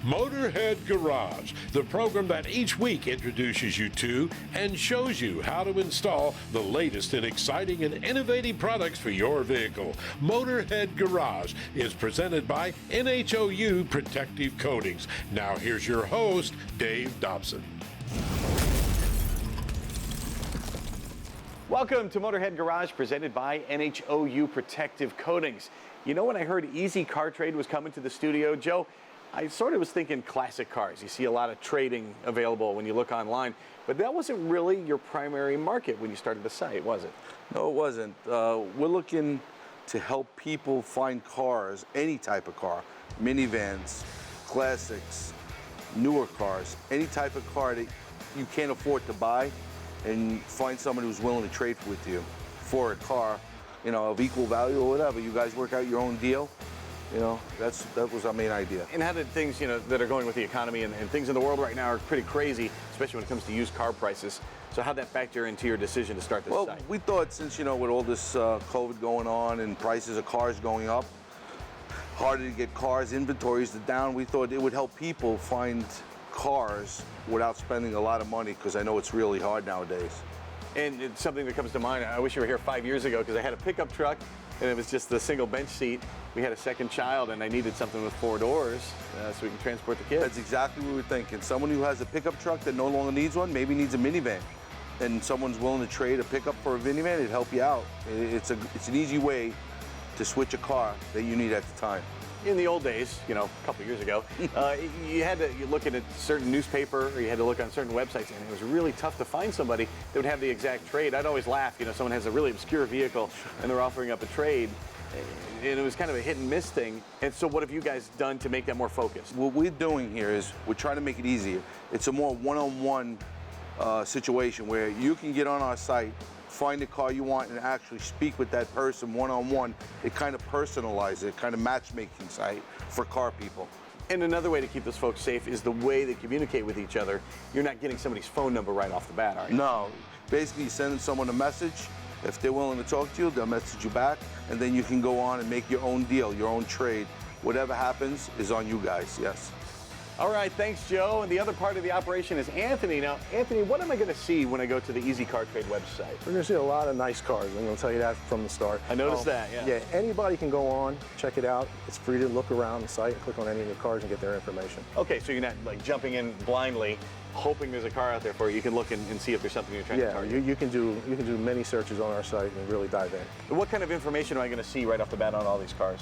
Motorhead Garage, the program that each week introduces you to and shows you how to install the latest in exciting and innovative products for your vehicle. Motorhead Garage is presented by NHOU Protective Coatings. Now here's your host, Dave Dobson. Welcome to Motorhead Garage, presented by NHOU Protective Coatings. You know, when I heard Easy Car Trade was coming to the studio, Joe, I sort of was thinking classic cars. You see a lot of trading available when you look online, but that wasn't really your primary market when you started the site, was it? No, it wasn't. We're looking to help people find cars, any type of car, minivans, classics, newer cars, any type of car that you can't afford to buy, and find someone who's willing to trade with you for a car, you know, of equal value or whatever. You guys work out your own deal. You know, that was our main idea. And how did things, you know, that are going with the economy and things in the world right now are pretty crazy, especially when it comes to used car prices. So how'd that factor into your decision to start this site? Well, we thought since, you know, with all this COVID going on and prices of cars going up, harder to get cars, inventories are down, we thought it would help people find cars without spending a lot of money, because I know it's really hard nowadays. And it's something that comes to mind, I wish you were here 5 years ago, because I had a pickup truck and it was just the single bench seat. We had a second child and I needed something with 4 doors so we can transport the kids. That's exactly what we were thinking. Someone who has a pickup truck that no longer needs one, maybe needs a minivan, and someone's willing to trade a pickup for a minivan, it'd help you out. It's an easy way to switch a car that you need at the time. In the old days, you know, a couple of years ago, you had to look at a certain newspaper or you had to look on certain websites, and it was really tough to find somebody that would have the exact trade. I'd always laugh, you know, someone has a really obscure vehicle and they're offering up a trade, and it was kind of a hit and miss thing. And so what have you guys done to make that more focused? What we're doing here is we're trying to make it easier. It's a more one-on-one situation where you can get on our site, find the car you want, and actually speak with that person one-on-one. It kind of personalizes it, kind of matchmaking site for car people. And another way to keep those folks safe is the way they communicate with each other. You're not getting somebody's phone number right off the bat, are you? No. Basically, you send someone a message. If they're willing to talk to you, they'll message you back, and then you can go on and make your own deal, your own trade. Whatever happens is on you guys, yes. All right, thanks, Joe. And the other part of the operation is Anthony. Now, Anthony, what am I going to see when I go to the Easy Car Trade website? We're going to see a lot of nice cars. I'm going to tell you that from the start. I noticed that, yeah. Yeah, anybody can go on, check it out. It's free to look around the site and click on any of the cars and get their information. Okay, so you're not like jumping in blindly, hoping there's a car out there for you. You can look and see if there's something you're trying to target. You can do many searches on our site and really dive in. What kind of information am I going to see right off the bat on all these cars?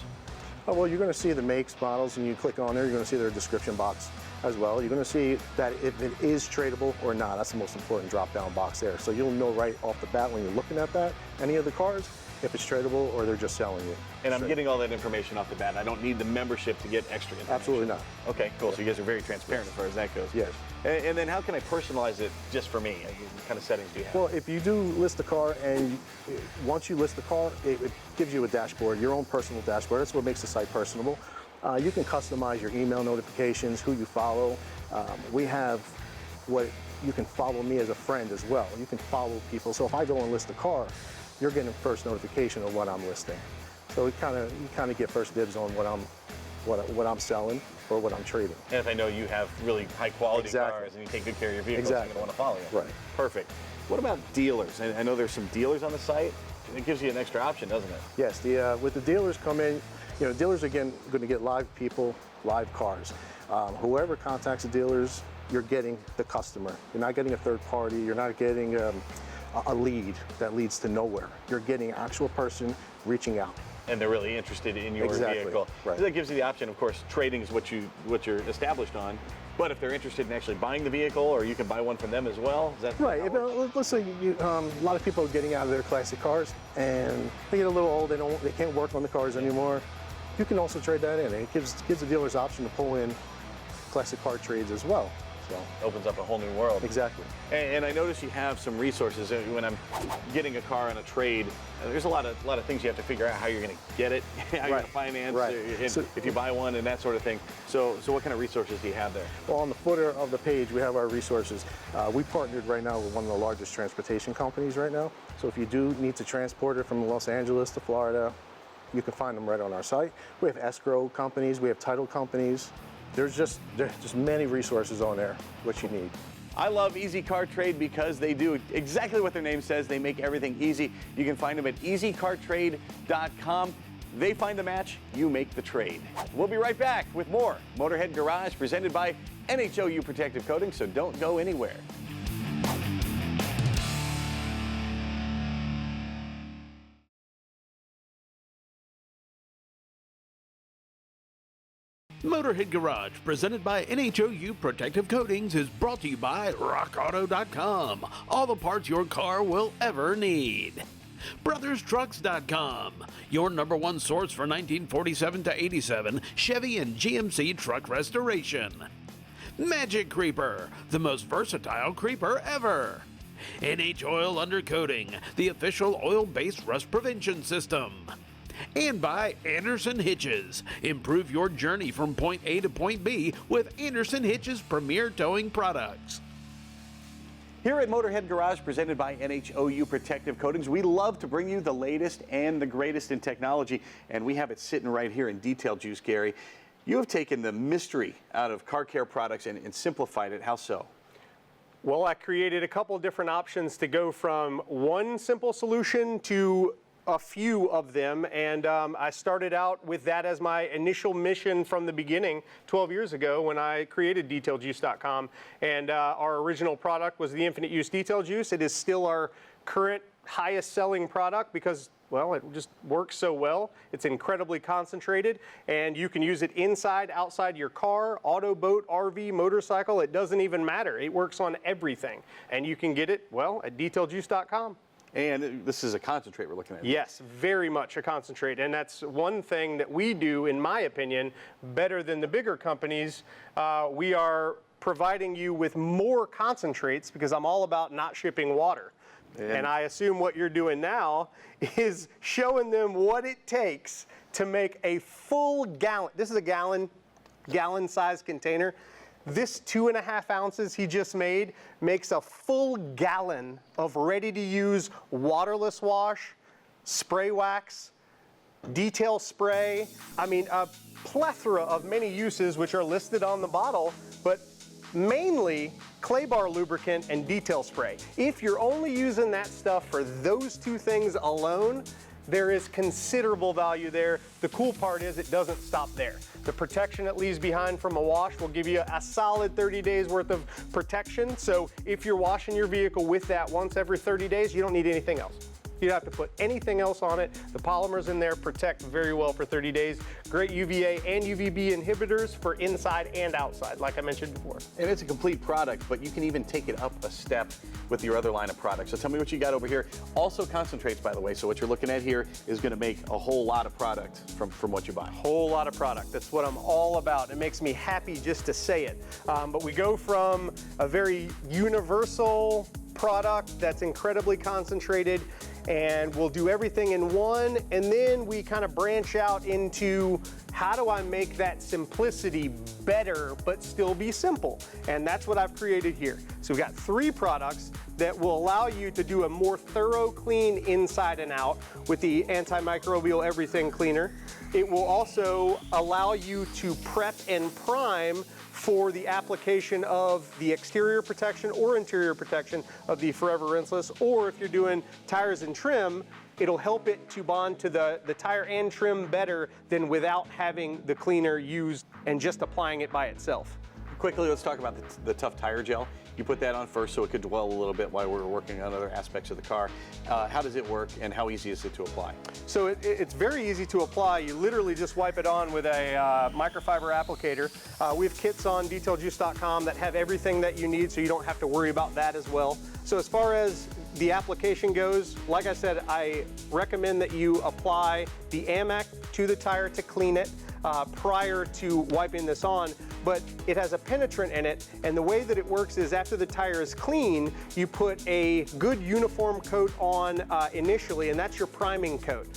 Oh, well, you're going to see the makes, models, and you click on there, you're going to see their description box as well. You're going to see that if it is tradable or not. That's the most important drop-down box there. So you'll know right off the bat when you're looking at that, any of the cars, if it's tradable or they're just selling you. And I'm getting all that information off the bat. I don't need the membership to get extra information. Absolutely not. Okay, cool. So you guys are very transparent as far as that goes. Yes. And then how can I personalize it just for me? What kind of settings do you have? Well, if you do list the car, and once you list the car, it gives you a dashboard, your own personal dashboard. That's what makes the site personable. You can customize your email notifications, who you follow. We have what you can follow me as a friend as well. You can follow people. So if I go and list a car, you're getting first notification of what I'm listing. So you kind of get first dibs on what I'm selling or what I'm trading. And if I know you have really high quality cars and you take good care of your vehicles, I'm going to want to follow you. Right. Perfect. What about dealers? I know there's some dealers on the site. It gives you an extra option, doesn't it? Yes. With the dealers come in, you know, dealers again going to get live people, live cars. Whoever contacts the dealers, you're getting the customer. You're not getting a third party. You're not getting a lead that leads to nowhere. You're getting an actual person reaching out. And they're really interested in your vehicle. Right. That gives you the option. Of course, trading is what you're established on. But if they're interested in actually buying the vehicle, or you can buy one from them as well, is that right? Let's say a lot of people are getting out of their classic cars and they get a little old. They can't work on the cars anymore. You can also trade that in. It gives the dealers option to pull in classic car trades as well. So opens up a whole new world. Exactly. And I notice you have some resources when I'm getting a car on a trade. There's a lot of things you have to figure out how you're going to get it, how you're going to finance, if you buy one, and that sort of thing. So what kind of resources do you have there? Well, on the footer of the page, we have our resources. We partnered right now with one of the largest transportation companies right now. So if you do need to transport it from Los Angeles to Florida, you can find them right on our site. We have escrow companies, we have title companies. there's just many resources on there, what you need. I love Easy Car Trade because they do exactly what their name says. They make everything easy. You can find them at easycartrade.com. They find the match, you make the trade. We'll be right back with more Motorhead Garage presented by NHOU Protective Coatings, so don't go anywhere. Motorhead Garage, presented by NHOU Protective Coatings, is brought to you by RockAuto.com. All the parts your car will ever need. BrothersTrucks.com, your #1 source for 1947 to 87 Chevy and GMC truck restoration. Magic Creeper, the most versatile creeper ever. NH Oil Undercoating, the official oil-based rust prevention system. And by Anderson Hitches. Improve your journey from point A to point B with Anderson Hitches premier towing products. Here at Motorhead Garage, presented by NHOU Protective Coatings, we love to bring you the latest and the greatest in technology, and we have it sitting right here in Detail Juice, Gary. You have taken the mystery out of car care products and simplified it. How so? Well, I created a couple different options to go from one simple solution to a few of them, and I started out with that as my initial mission from the beginning 12 years ago when I created DetailJuice.com, and our original product was the Infinite Use Detail Juice. It is still our current highest selling product because, well, it just works so well. It's incredibly concentrated, and you can use it inside, outside your car, auto, boat, RV, motorcycle. It doesn't even matter. It works on everything, and you can get it, well, at DetailJuice.com. And this is a concentrate we're looking at. Yes, very much a concentrate. And that's one thing that we do, in my opinion, better than the bigger companies. We are providing you with more concentrates because I'm all about not shipping water. And I assume what you're doing now is showing them what it takes to make a full gallon. This is a gallon size container. This 2.5 ounces he just made makes a full gallon of ready-to-use waterless wash, spray wax, detail spray. I mean, a plethora of many uses which are listed on the bottle, but mainly clay bar lubricant and detail spray. If you're only using that stuff for those two things alone, there is considerable value there. The cool part is it doesn't stop there. The protection it leaves behind from a wash will give you a solid 30 days worth of protection. So if you're washing your vehicle with that once every 30 days, you don't need anything else. You don't have to put anything else on it. The polymers in there protect very well for 30 days. Great UVA and UVB inhibitors for inside and outside, like I mentioned before. And it's a complete product, but you can even take it up a step with your other line of products. So tell me what you got over here. Also concentrates, by the way. So what you're looking at here is going to make a whole lot of product from what you buy. Whole lot of product. That's what I'm all about. It makes me happy just to say it. But we go from a very universal product that's incredibly concentrated, and we'll do everything in one, and then we kind of branch out into how do I make that simplicity better but still be simple, and that's what I've created here. So we've got 3 products that will allow you to do a more thorough clean inside and out with the antimicrobial everything cleaner. It will also allow you to prep and prime for the application of the exterior protection or interior protection of the Forever Rinseless, or if you're doing tires and trim, it'll help it to bond to the tire and trim better than without having the cleaner used and just applying it by itself. Quickly, let's talk about the tough tire gel. You put that on first so it could dwell a little bit while we're working on other aspects of the car. How does it work and how easy is it to apply? So it's very easy to apply. You literally just wipe it on with a microfiber applicator. We have kits on DetailJuice.com that have everything that you need, so you don't have to worry about that as well. So as far as the application goes, like I said, I recommend that you apply the Amac to the tire to clean it prior to wiping this on, but it has a penetrant in it, and the way that it works is after the tire is clean, you put a good uniform coat on initially, and that's your priming coat.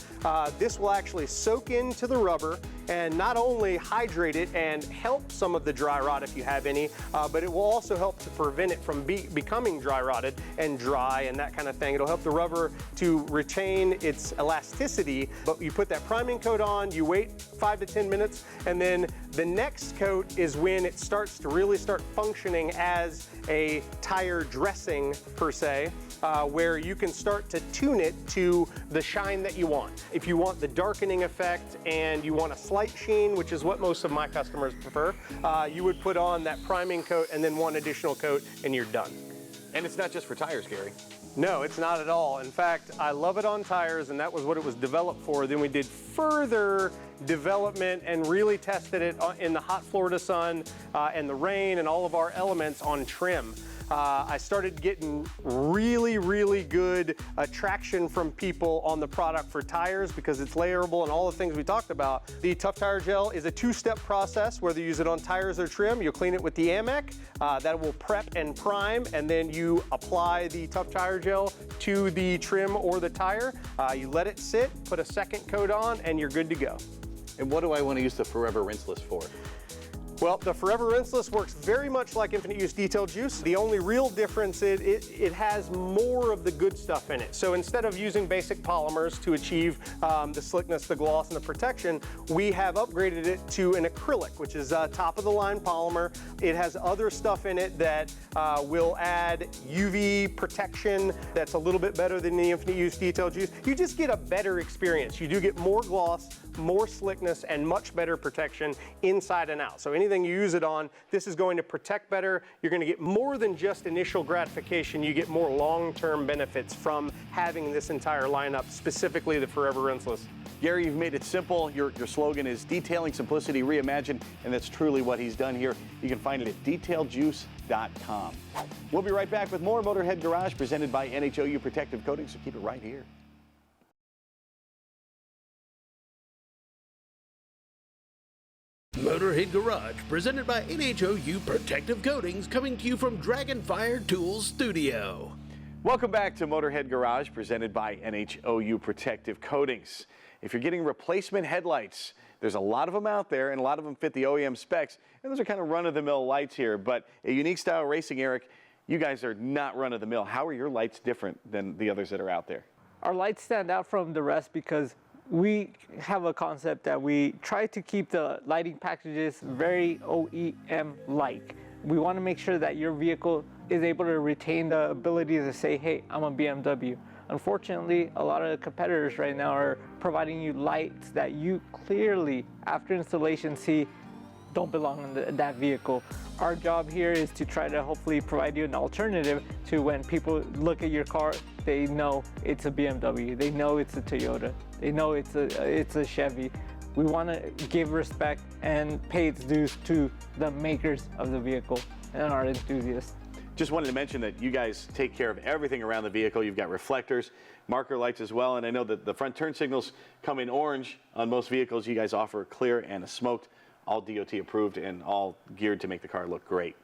This will actually soak into the rubber and not only hydrate it and help some of the dry rot if you have any, but it will also help to prevent it from becoming dry rotted and dry and that kind of thing. It'll help the rubber to retain its elasticity, but you put that priming coat on, you wait 5 to 10 minutes, and then the next coat is when it starts to really start functioning as a tire dressing per se, where you can start to tune it to the shine that you want. If you want the darkening effect and you want a slight sheen, which is what most of my customers prefer, you would put on that priming coat and then one additional coat and you're done. And it's not just for tires, Gary. No, it's not at all. In fact, I love it on tires, and that was what it was developed for. Then we did further development and really tested it in the hot Florida sun and the rain and all of our elements on trim. I started getting really good traction from people on the product for tires because it's layerable and all the things we talked about. The Tough Tire Gel is a two-step process, whether you use it on tires or trim. You'll clean it with the Amec, that will prep and prime, and then you apply the Tough Tire Gel to the trim or the tire. You let it sit, put a second coat on, and you're good to go. And what do I want to use the Forever Rinseless for? Well, the Forever Rinseless works very much like Infinite Use Detail Juice. The only real difference is it has more of the good stuff in it. So instead of using basic polymers to achieve the slickness, the gloss, and the protection, we have upgraded it to an acrylic, which is a top-of-the-line polymer. It has other stuff in it that will add UV protection that's a little bit better than the Infinite Use Detail Juice. You just get a better experience. You do get more gloss, more slickness, and much better protection inside and out. So anything you use it on, this is going to protect better. You're going to get more than just initial gratification. You get more long-term benefits from having this entire lineup, specifically the Forever Rinseless. Gary, you've made it simple. Your slogan is detailing simplicity reimagined, and that's truly what he's done here. You can find it at detailjuice.com. We'll be right back with more Motorhead Garage presented by NHOU Protective Coatings, so keep it right here. Motorhead Garage, presented by NHOU Protective Coatings, coming to you from Dragonfire Tools Studio. Welcome back to Motorhead Garage, presented by NHOU Protective Coatings. If you're getting replacement headlights, there's a lot of them out there, and a lot of them fit the OEM specs, and those are kind of run-of-the-mill lights here. But a unique style racing, Eric, you guys are not run-of-the-mill. How are your lights different than the others that are out there? Our lights stand out from the rest because we have a concept that we try to keep the lighting packages very OEM-like. We want to make sure that your vehicle is able to retain the ability to say, hey, I'm a BMW. Unfortunately, a lot of the competitors right now are providing you lights that you clearly, after installation, see don't belong in that vehicle. Our job here is to try to hopefully provide you an alternative to when people look at your car, they know it's a BMW, they know it's a Toyota, they know it's a Chevy. We want to give respect and pay its dues to the makers of the vehicle and our enthusiasts. Just wanted to mention that you guys take care of everything around the vehicle. You've got reflectors, marker lights as well, and I know that the front turn signals come in orange on most vehicles. You guys offer a clear and a smoked, all DOT approved and all geared to make the car look great.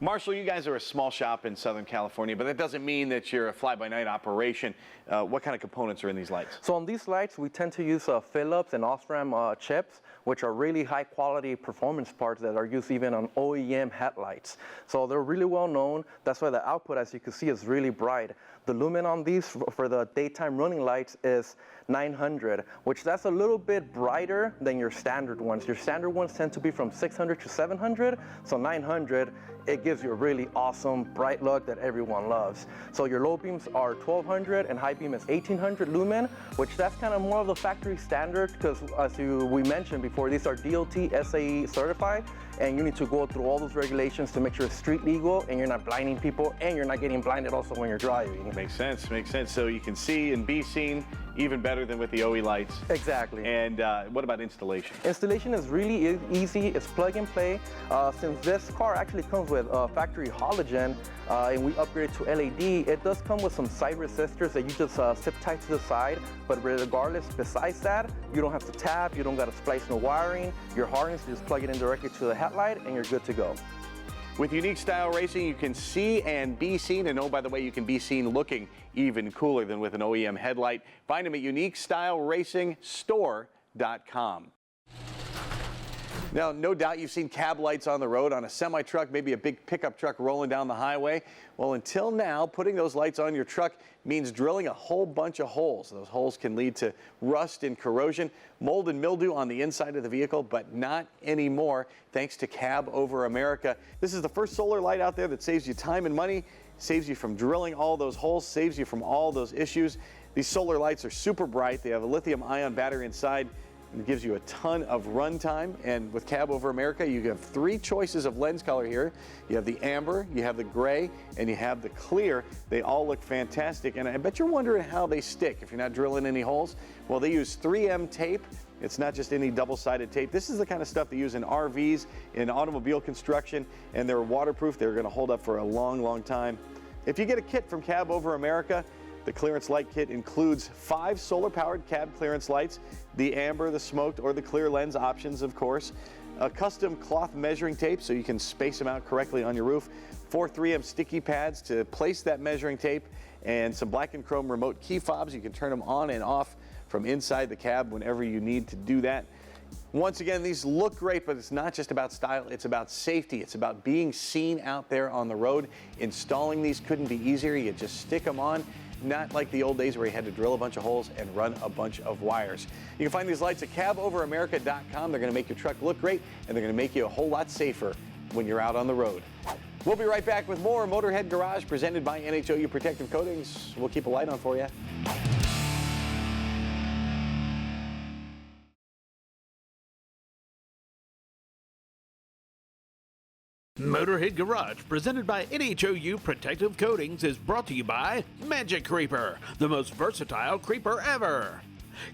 Marshall, you guys are a small shop in Southern California, but that doesn't mean that you're a fly-by-night operation. What kind of components are in these lights? So on these lights, we tend to use Phillips and Osram chips, which are really high-quality performance parts that are used even on OEM headlights. So they're really well known. That's why the output, as you can see, is really bright. The lumen on these for the daytime running lights is 900, which that's a little bit brighter than your standard ones. Your standard ones tend to be from 600 to 700, so 900, it gives you a really awesome bright look that everyone loves. So your low beams are 1200 and high beam is 1800 lumen, which that's kind of more of the factory standard because as we mentioned before, these are DOT SAE certified, and you need to go through all those regulations to make sure it's street legal and you're not blinding people and you're not getting blinded also when you're driving. Makes sense, makes sense. So you can see and be seen even better than with the OE lights. Exactly. And what about installation? Installation is really easy. It's plug and play. Since this car actually comes with factory halogen and we upgraded to LED, it does come with some side resistors that you just zip tie to the side. But regardless, besides that, you don't have to tap, you don't got to splice no wiring. Your harness, you just plug it in directly to the headlight and you're good to go. With Unique Style Racing, you can see and be seen, and oh, by the way, you can be seen looking even cooler than with an OEM headlight. Find them at uniquestyleracingstore.com. Now, no doubt you've seen cab lights on the road on a semi-truck, maybe a big pickup truck rolling down the highway. Well, until now, putting those lights on your truck means drilling a whole bunch of holes. Those holes can lead to rust and corrosion, mold and mildew on the inside of the vehicle, but not anymore, thanks to Cab Over America. This is the first solar light out there that saves you time and money, saves you from drilling all those holes, saves you from all those issues. These solar lights are super bright. They have a lithium-ion battery inside. It gives you a ton of run time, and with Cab Over America, you have 3 choices of lens color here. You have the amber, you have the gray, and you have the clear. They all look fantastic, and I bet you're wondering how they stick if you're not drilling any holes. Well, they use 3M tape. It's not just any double-sided tape. This is the kind of stuff they use in RVs, in automobile construction, and they're waterproof. They're going to hold up for a long, long time. If you get a kit from Cab Over America, the clearance light kit includes 5 solar-powered cab clearance lights, the amber, the smoked, or the clear lens options, of course, a custom cloth measuring tape so you can space them out correctly on your roof, 4 3M sticky pads to place that measuring tape, and some black and chrome remote key fobs. You can turn them on and off from inside the cab whenever you need to do that. Once again, these look great, but it's not just about style, it's about safety. It's about being seen out there on the road. Installing these couldn't be easier. You just stick them on. Not like the old days where you had to drill a bunch of holes and run a bunch of wires. You can find these lights at caboveramerica.com. They're going to make your truck look great, and they're going to make you a whole lot safer when you're out on the road. We'll be right back with more Motorhead Garage presented by NHOU Protective Coatings. We'll keep a light on for you. Motorhead Garage, presented by NHOU Protective Coatings, is brought to you by Magic Creeper, the most versatile creeper ever.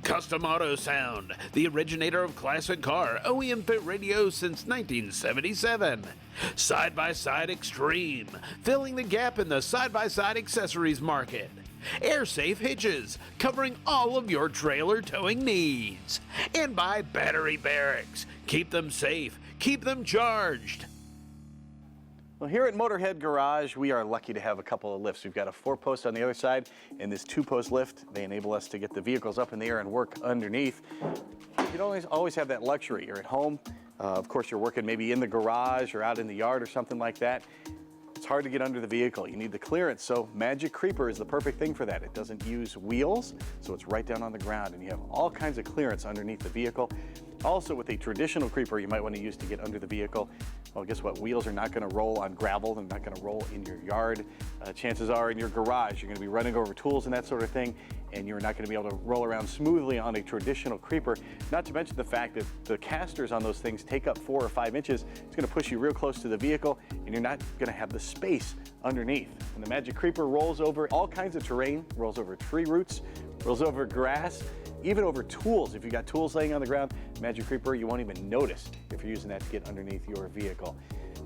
Custom Auto Sound, the originator of classic car OEM fit radio since 1977. Side-by-Side Extreme, filling the gap in the side-by-side accessories market. Air-safe hitches, covering all of your trailer towing needs. And by Battery Barracks, keep them safe, keep them charged. Well, here at Motorhead Garage, we are lucky to have a couple of lifts. We've got a 4-post on the other side and this 2-post lift. They enable us to get the vehicles up in the air and work underneath. You don't always have that luxury. You're at home. Of course, you're working maybe in the garage or out in the yard or something like that. It's hard to get under the vehicle. You need the clearance, so Magic Creeper is the perfect thing for that. It doesn't use wheels, so it's right down on the ground, and you have all kinds of clearance underneath the vehicle. Also, with a traditional creeper you might want to use to get under the vehicle, well, guess what? Wheels are not going to roll on gravel. They're not going to roll in your yard. Chances are in your garage, you're going to be running over tools and that sort of thing, and you're not going to be able to roll around smoothly on a traditional creeper. Not to mention the fact that the casters on those things take up 4 or 5 inches. It's going to push you real close to the vehicle, and you're not going to have the space underneath. And the Magic Creeper rolls over all kinds of terrain, rolls over tree roots, rolls over grass, even over tools. If you got tools laying on the ground, Magic Creeper, you won't even notice if you're using that to get underneath your vehicle.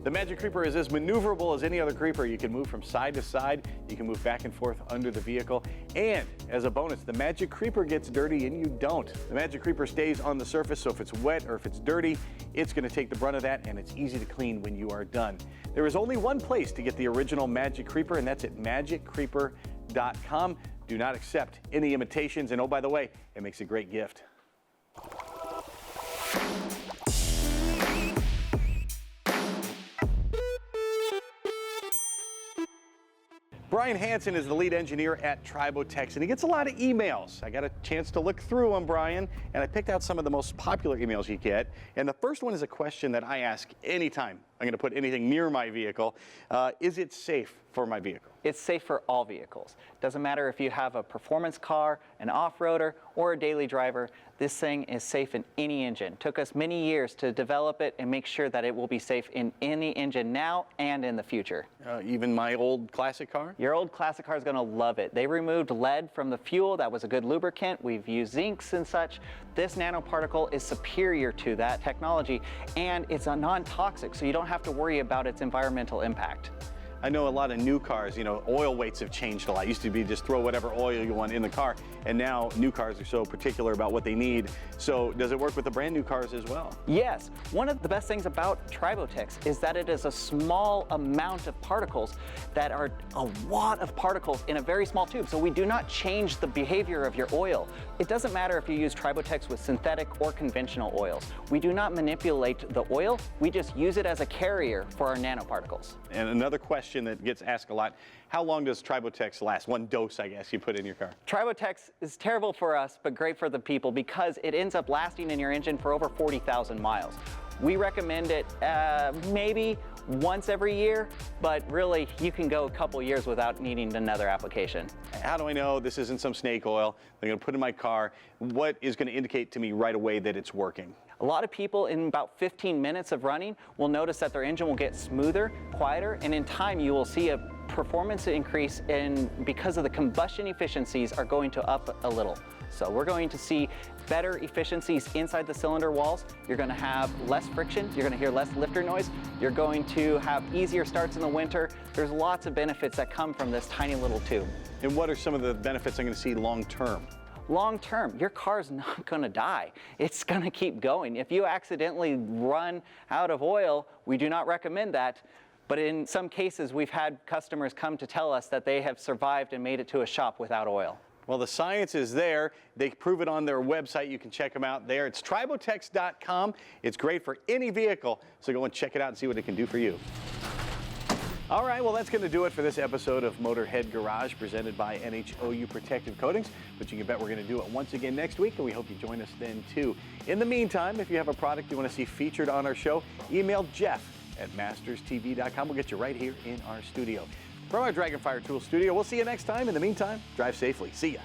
The Magic Creeper is as maneuverable as any other creeper. You can move from side to side. You can move back and forth under the vehicle. And as a bonus, the Magic Creeper gets dirty and you don't. The Magic Creeper stays on the surface, so if it's wet or if it's dirty, it's going to take the brunt of that, and it's easy to clean when you are done. There is only one place to get the original Magic Creeper, and that's at magiccreeper.com. Do not accept any imitations, and oh, by the way, it makes a great gift. Brian Hansen is the lead engineer at Tribotex, and he gets a lot of emails. I got a chance to look through them, Brian, and I picked out some of the most popular emails you get. And the first one is a question that I ask anytime I'm going to put anything near my vehicle. Is it safe for my vehicle? It's safe for all vehicles. Doesn't matter if you have a performance car, an off-roader, or a daily driver, this thing is safe in any engine. Took us many years to develop it and make sure that it will be safe in any engine now and in the future. Even my old classic car? Your old classic car is going to love it. They removed lead from the fuel. That was a good lubricant. We've used zincs and such. This nanoparticle is superior to that technology, and it's a non-toxic, so you don't have to worry about its environmental impact. I know a lot of new cars, you know, oil weights have changed a lot. It used to be just throw whatever oil you want in the car, and now new cars are so particular about what they need. So does it work with the brand new cars as well? Yes, one of the best things about Tribotex is that it is a small amount of particles that are a lot of particles in a very small tube. So we do not change the behavior of your oil. It doesn't matter if you use Tribotex with synthetic or conventional oils. We do not manipulate the oil, we just use it as a carrier for our nanoparticles. And another question that gets asked a lot, how long does Tribotex last? One dose, I guess, you put in your car. Tribotex is terrible for us, but great for the people because it ends up lasting in your engine for over 40,000 miles. We recommend it maybe once every year, but really you can go a couple years without needing another application. How do I know this isn't some snake oil I'm going to put in my car? What is going to indicate to me right away that it's working? A lot of people in about 15 minutes of running will notice that their engine will get smoother, quieter, and in time you will see a performance increase because of the combustion efficiencies are going to up a little. So we're going to see better efficiencies inside the cylinder walls. You're going to have less friction. You're going to hear less lifter noise. You're going to have easier starts in the winter. There's lots of benefits that come from this tiny little tube. And what are some of the benefits I'm going to see long term? Long term, your car's not going to die. It's going to keep going. If you accidentally run out of oil, we do not recommend that. But in some cases, we've had customers come to tell us that they have survived and made it to a shop without oil. Well, the science is there. They prove it on their website. You can check them out there. It's tribotex.com. It's great for any vehicle. So go and check it out and see what it can do for you. All right, well, that's going to do it for this episode of Motorhead Garage presented by NHOU Protective Coatings. But you can bet we're going to do it once again next week, and we hope you join us then, too. In the meantime, if you have a product you want to see featured on our show, email jeff@masterstv.com. We'll get you right here in our studio. From our Dragonfire Tool studio, we'll see you next time. In the meantime, drive safely. See ya.